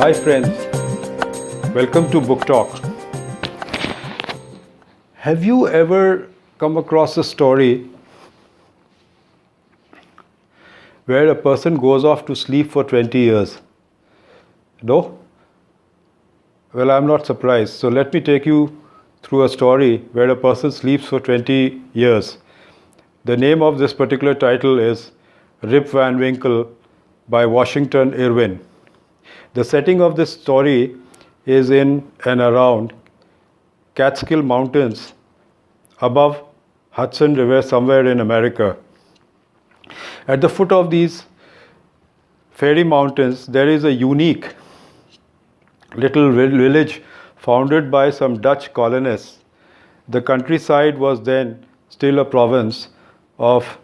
Hi friends, welcome to Book Talk. Have you ever come across a story where a person goes off to sleep for 20 years? No? Well, I'm not surprised. So let me take you through a story where a person sleeps for 20 years. The name of this particular title is Rip Van Winkle by Washington Irving. The setting of this story is in and around Catskill Mountains above Hudson River somewhere in America. At the foot of these fairy mountains, there is a unique little village founded by some Dutch colonists. The countryside was then still a province of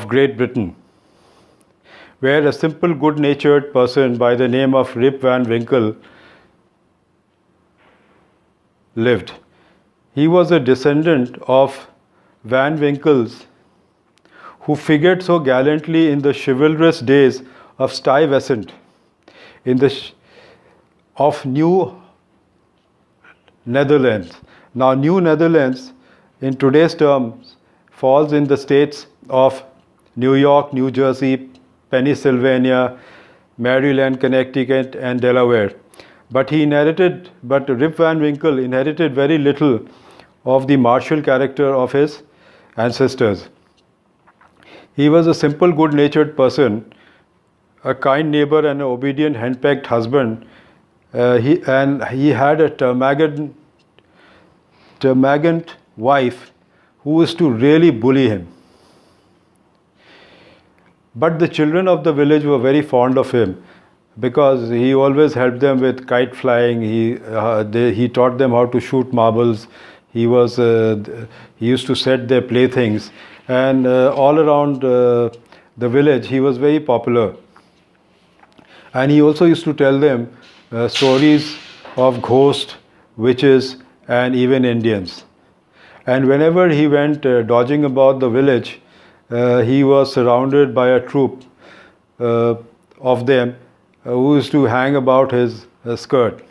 Great Britain, where a simple, good-natured person by the name of Rip Van Winkle lived. He was a descendant of Van Winkles who figured so gallantly in the chivalrous days of Stuyvesant of New Netherlands. Now, New Netherlands, in today's terms, falls in the states of New York, New Jersey, Pennsylvania, Maryland, Connecticut, and Delaware. But Rip Van Winkle inherited very little of the martial character of his ancestors. He was a simple, good-natured person, a kind neighbor and an obedient, henpecked husband. He had a termagant wife who used to really bully him. But the children of the village were very fond of him because he always helped them with kite flying. He taught them how to shoot marbles. He used to set their playthings, and all around the village he was very popular. And he also used to tell them stories of ghosts, witches, and even Indians. And whenever he went dodging about the village, he was surrounded by a troop of them who used to hang about his skirt.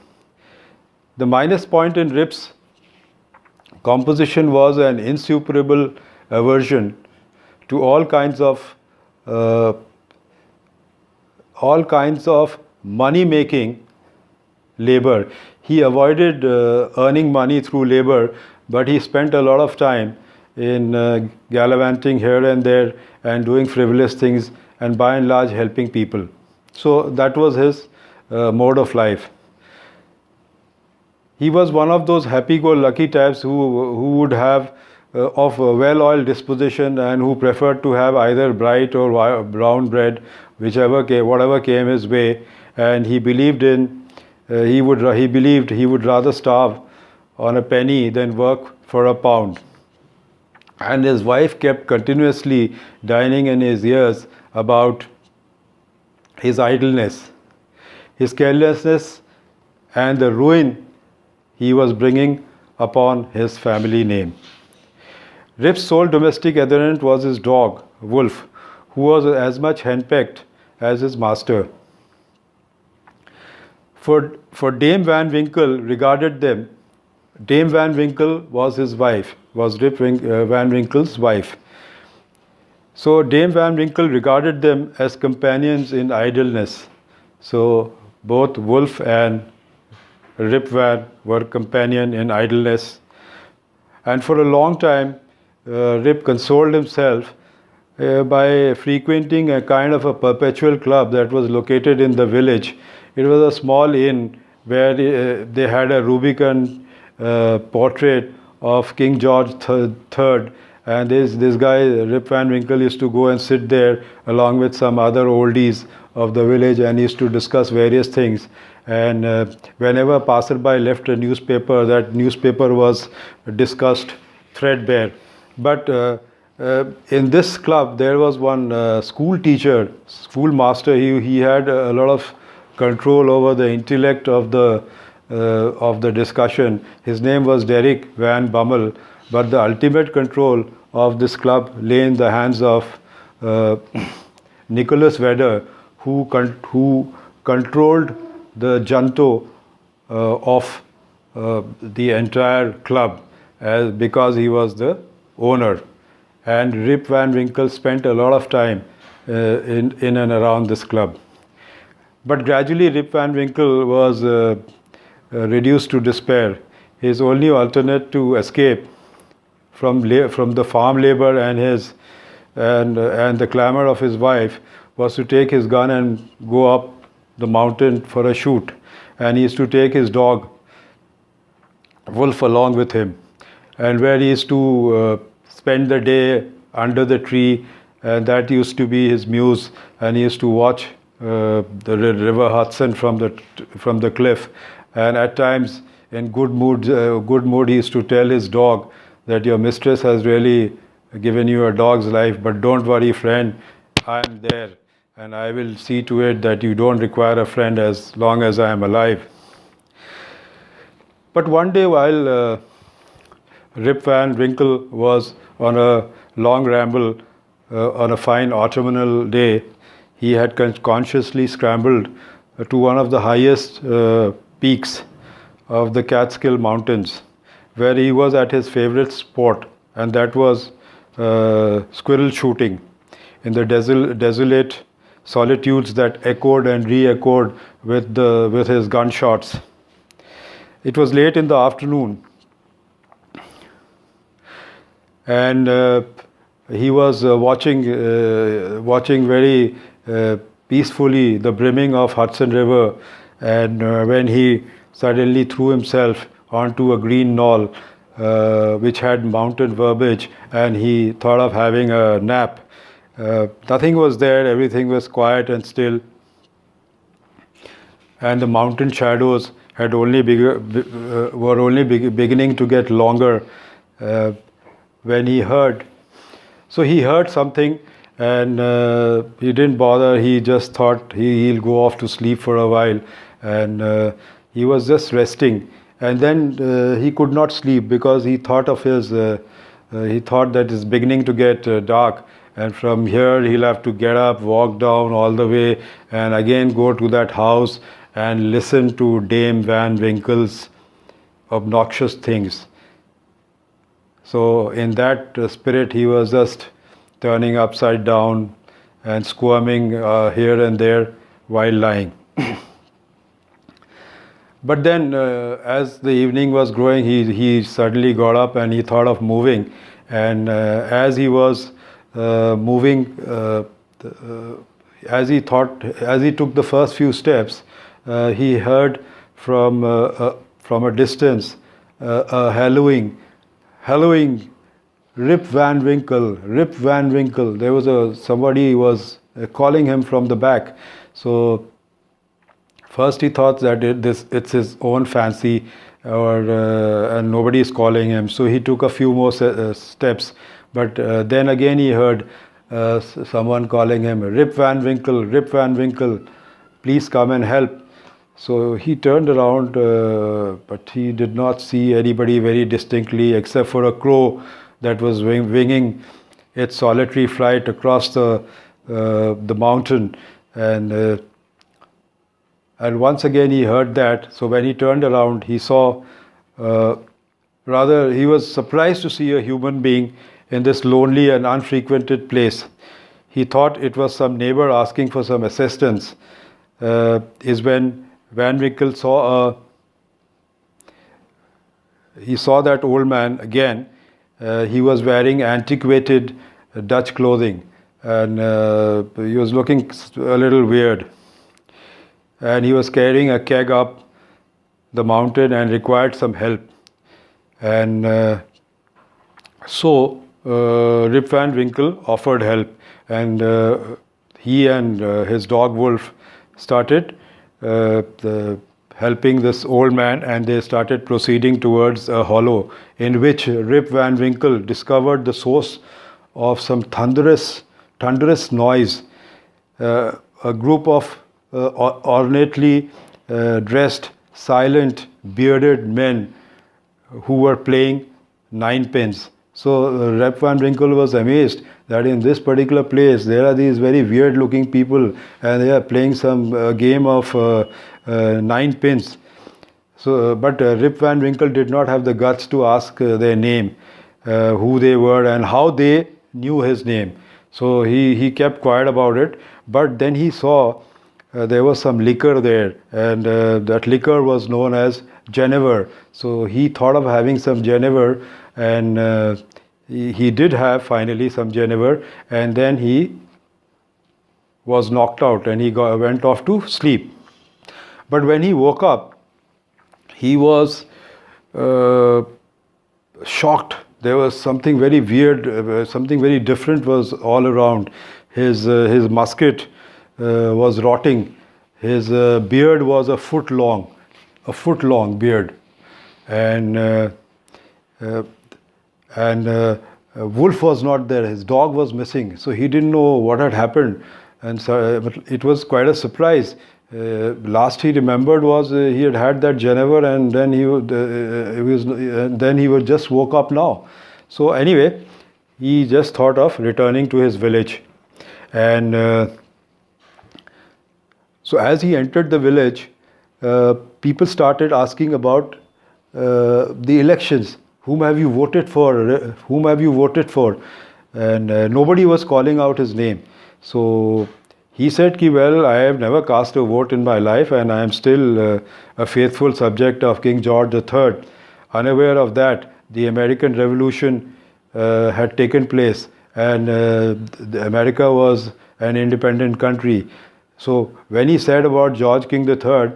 The minus point in Rip's composition was an insuperable aversion to all kinds of money-making labor. He avoided earning money through labor, but he spent a lot of time in gallivanting here and there and doing frivolous things, and by and large helping people. So that was his mode of life. He was one of those happy-go-lucky types who would have of a well-oiled disposition and who preferred to have either bright or brown bread, whatever came his way. And he believed he would rather starve on a penny than work for a pound. And his wife kept continuously dining in his ears about his idleness, his carelessness, and the ruin he was bringing upon his family name. Rip's sole domestic attendant was his dog, Wolf, who was as much henpecked as his master. For Dame Van Winkle regarded them. Dame Van Winkle was Rip Van Winkle's wife. So Dame Van Winkle regarded them as companions in idleness. So both Wolf and Rip Van were companion in idleness. And for a long time, Rip consoled himself by frequenting a kind of a perpetual club that was located in the village. It was a small inn where they had a Rubicon portrait of King George III, and this guy Rip Van Winkle used to go and sit there along with some other oldies of the village and used to discuss various things. And whenever a passerby left a newspaper, that newspaper was discussed threadbare. But in this club there was one schoolmaster. He had a lot of control over the intellect of the discussion. His name was Derrick Van Bummel, but the ultimate control of this club lay in the hands of Nicholas Vedder, who controlled the janto of the entire club, because he was the owner. And Rip Van Winkle spent a lot of time in and around this club. But gradually Rip Van Winkle was reduced to despair. His only alternate to escape from the farm labor and the clamor of his wife was to take his gun and go up the mountain for a shoot. And he used to take his dog Wolf along with him, and where he used to spend the day under the tree, and that used to be his muse. And he used to watch the river Hudson from the cliff, and at times in good mood he used to tell his dog that your mistress has really given you a dog's life, but don't worry, friend, I am there, and I will see to it that you don't require a friend as long as I am alive. But one day, while Rip Van Winkle was on a long ramble on a fine autumnal day, he had consciously scrambled to one of the highest peaks of the Catskill Mountains, where he was at his favorite sport, and that was squirrel shooting in the desolate solitudes that echoed and re-echoed with his gunshots. It was late in the afternoon, and he was watching very peacefully the brimming of Hudson River, and when he suddenly threw himself onto a green knoll which had mountain verbiage, and he thought of having a nap. Nothing was there, everything was quiet and still, and the mountain shadows had were only beginning to get longer when he heard. So he heard something, and he didn't bother. He just thought he'll go off to sleep for a while, and he was just resting. And then he could not sleep because he thought of he thought that it's beginning to get dark, and from here he'll have to get up, walk down all the way, and again go to that house and listen to Dame Van Winkle's obnoxious things. So in that spirit, he was just turning upside down and squirming here and there while lying. But then, as the evening was growing, he suddenly got up and he thought of moving. And as he was moving, as he took the first few steps, he heard from a distance a hallooing, "Rip Van Winkle, Rip Van Winkle." There was somebody was calling him from the back. So first he thought that it's his own fancy, and nobody is calling him. So he took a few more steps, but then again he heard someone calling him, "Rip Van Winkle, Rip Van Winkle, please come and help." So he turned around, but he did not see anybody very distinctly except for a crow that was winging its solitary flight across the mountain, and once again he heard that. So when he turned around, he saw, he was surprised to see a human being in this lonely and unfrequented place. He thought it was some neighbor asking for some assistance. Is when Van Winkle saw that old man again. He was wearing antiquated Dutch clothing, and he was looking a little weird. And he was carrying a keg up the mountain and required some help. And so Rip Van Winkle offered help, and he and his dog Wolf started helping this old man, and they started proceeding towards a hollow in which Rip Van Winkle discovered the source of some thunderous noise. A group of ornately dressed, silent, bearded men who were playing ninepins. So Rip Van Winkle was amazed that in this particular place there are these very weird looking people, and they are playing some game of 9 pins. So, but Rip Van Winkle did not have the guts to ask their name, who they were and how they knew his name. So he kept quiet about it. But then he saw there was some liquor there, and that liquor was known as Genever. So he thought of having some Genever, and he did have finally some Genever, and then he was knocked out and he went off to sleep. But when he woke up, he was shocked. There was something very weird, something very different was all around. His musket was rotting. His beard was a foot long beard, and Wolf was not there. His dog was missing, so he didn't know what had happened, and so it was quite a surprise. Last he remembered was he had that Genever, and then he was just woke up now. So anyway, he just thought of returning to his village, and so as he entered the village, people started asking about the elections. Whom have you voted for? Whom have you voted for? And nobody was calling out his name. So he said, well, I have never cast a vote in my life, and I am still a faithful subject of King George III. Unaware of that, the American Revolution had taken place, and America was an independent country. So when he said about George King III,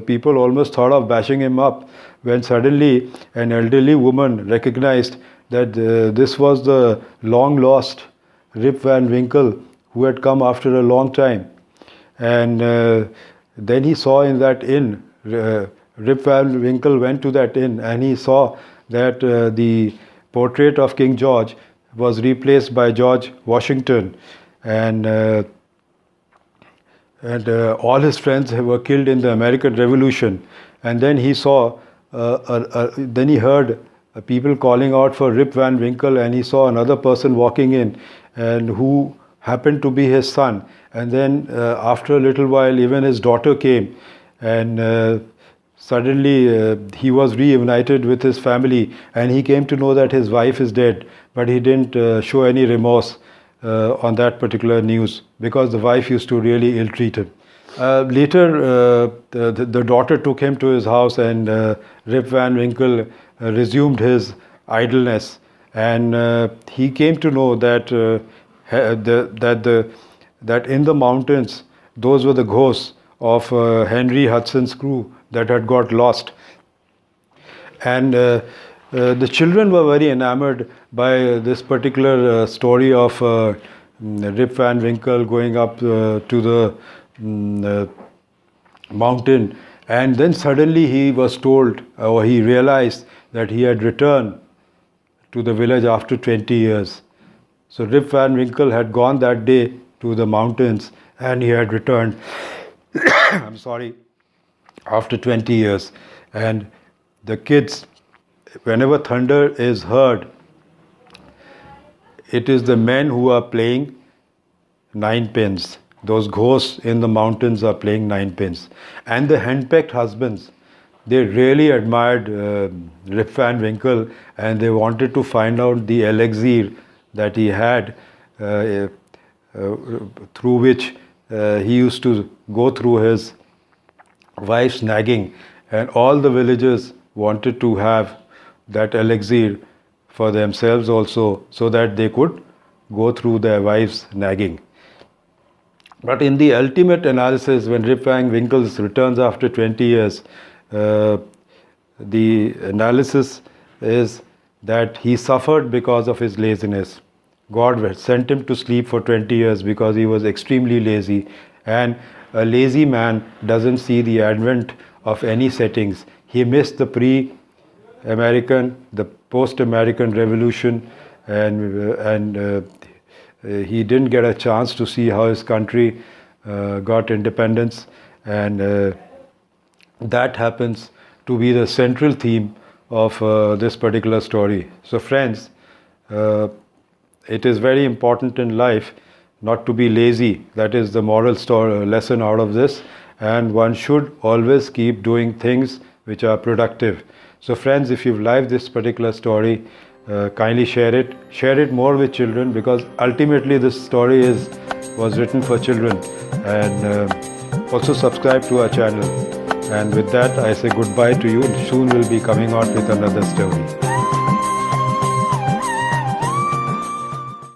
people almost thought of bashing him up, when suddenly an elderly woman recognized that this was the long lost Rip Van Winkle, who had come after a long time. And then he saw in that inn, Rip Van Winkle went to that inn, and he saw that the portrait of King George was replaced by George Washington, and all his friends were killed in the American Revolution. And then he saw, then he heard people calling out for Rip Van Winkle, and he saw another person walking in, and who happened to be his son. And then after a little while, even his daughter came, and suddenly he was reunited with his family, and he came to know that his wife is dead, but he didn't show any remorse on that particular news, because the wife used to really ill-treat him. Later, the daughter took him to his house, and Rip Van Winkle resumed his idleness, and he came to know that that in the mountains, those were the ghosts of Henry Hudson's crew that had got lost. And the children were very enamored by this particular story of Rip Van Winkle going up to the mountain, and then suddenly he was told, or he realized, that he had returned to the village after 20 years. So Rip Van Winkle had gone that day to the mountains, and he had returned I'm sorry, after 20 years. And the kids, whenever thunder is heard, it is the men who are playing 9 pins. Those ghosts in the mountains are playing 9 pins. And the henpecked husbands, they really admired Rip Van Winkle, and they wanted to find out the elixir that he had, through which he used to go through his wife's nagging. And all the villagers wanted to have that elixir for themselves also, so that they could go through their wives' nagging. But in the ultimate analysis, when Rip Van Winkle returns after 20 years, the analysis is that he suffered because of his laziness. God had sent him to sleep for 20 years because he was extremely lazy, and a lazy man doesn't see the advent of any settings. He missed the pre-American, the post-American Revolution, and he didn't get a chance to see how his country got independence, and that happens to be the central theme of this particular story. So friends, it is very important in life not to be lazy. That is the moral lesson out of this. and one should always keep doing things which are productive. So friends, if you've liked this particular story, kindly share it. Share it more with children, because ultimately this story was written for children. And also subscribe to our channel. And with that, I say goodbye to you. Soon we'll be coming out with another story.